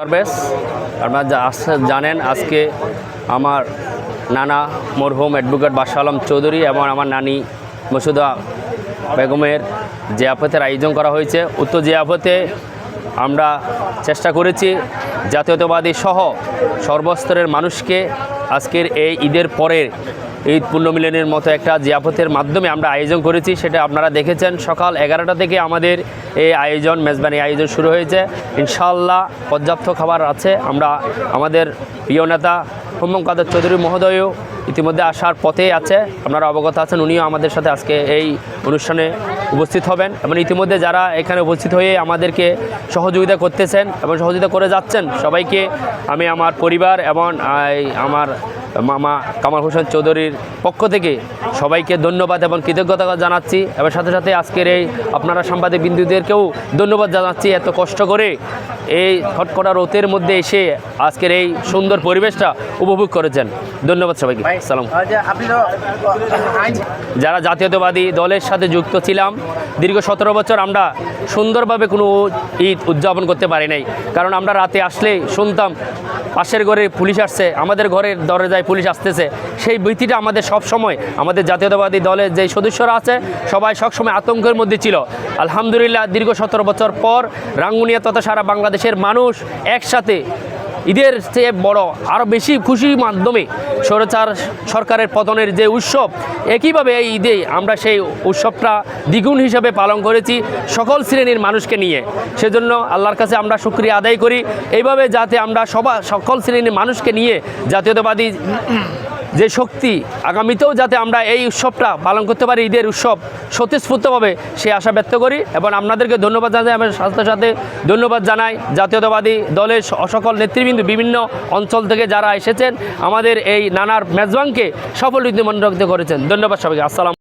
পারবেশ আপনারা জানেন আজকে আমার নানা মরহুম অ্যাডভোকেট বাদশাহ আলম চৌধুরী এবং আমার নানি মসুদা বেগমের জিয়াফতের আয়োজন করা হয়েছে। উক্ত জিয়াফতে আমরা চেষ্টা করেছি জাতীয়তাবাদী সহ সর্বস্তরের মানুষকে আজকের এই ঈদের পরে ঈদ পুণ্যমিলনের মতো একটা জিয়াফতের মাধ্যমে আমরা আয়োজন করেছি। সেটা আপনারা দেখেছেন, সকাল 11টা থেকে আমাদের এই আয়োজন মেজবানি আয়োজন শুরু হয়েছে। ইনশাআল্লাহ পর্যাপ্ত খাবার আছে। আমরা আমাদের প্রিয় নেতা হুম্মম কাদের চৌধুরী মহোদয়ও ইতিমধ্যে আসার পথেই আছে, আপনারা অবগত আছেন। উনিও আমাদের সাথে আজকে এই অনুষ্ঠানে উপস্থিত হবেন এবং ইতিমধ্যে যারা এখানে উপস্থিত হয়ে আমাদেরকে সহযোগিতা করতেছেন এবং সহযোগিতা করে যাচ্ছেন সবাইকে আমি আমার পরিবার এবং আমার মামা কামাল হোসেন চৌধুরীর পক্ষ থেকে সবাইকে ধন্যবাদ এবং কৃতজ্ঞতা জানাচ্ছি। এবং সাথে সাথে আজকের এই আপনারা সাংবাদিক বিন্দুদেরকেও ধন্যবাদ জানাচ্ছি, এত কষ্ট করে এই খটখটা রোদের মধ্যে এসে আজকের এই সুন্দর পরিবেশটা উপভোগ করেছেন। ধন্যবাদ সবাইকে। সালাম। যারা জাতীয়তাবাদী দলের সাথে যুক্ত ছিলাম দীর্ঘ 17 বছর আমরা সুন্দরভাবে কোনো ঈদ উদযাপন করতে পারি নাই, কারণ আমরা রাতে আসলে শুনতাম পাশের ঘরে পুলিশ আসছে, আমাদের ঘরের দরজায় পুলিশ আসতেছে। সেই ভীতিটা আমাদের সব সময়, আমাদের জাতীয়তাবাদী দলের যে সদস্যরা আছে সবাই সবসময় আতঙ্কের মধ্যে ছিল। আলহামদুলিল্লাহ দীর্ঘ 17 বছর পর রাঙ্গুনিয়া তথা সারা বাংলাদেশের মানুষ একসাথে ঈদের চেয়ে বড় আরও বেশি খুশির মাধ্যমে স্বৈরাচার সরকারের পতনের যে উৎসব, একইভাবে এই ঈদে আমরা সেই উৎসবটা দ্বিগুণ হিসাবে পালন করেছি সকল শ্রেণীর মানুষকে নিয়ে। সেজন্য আল্লাহর কাছে আমরা শুকরিয়া আদায় করি, এইভাবে যাতে আমরা সকল শ্রেণীর মানুষকে নিয়ে জাতীয়তাবাদী যে শক্তি আগামীতেও যাতে আমরা এই উৎসবটা পালন করতে পারি, ঈদের উৎসব স্বতঃস্ফূর্তভাবে সে আশা ব্যক্ত করি। এবং আপনাদেরকে ধন্যবাদ জানাই, আমার সাথে সাথে ধন্যবাদ জানাই জাতীয়তাবাদী দলের সকল নেতৃবৃন্দ বিভিন্ন অঞ্চল থেকে যারা এসেছেন আমাদের এই নানার মেজবানকে সফল মনোনীত করেছেন। ধন্যবাদ সবাইকে। আসসালাম।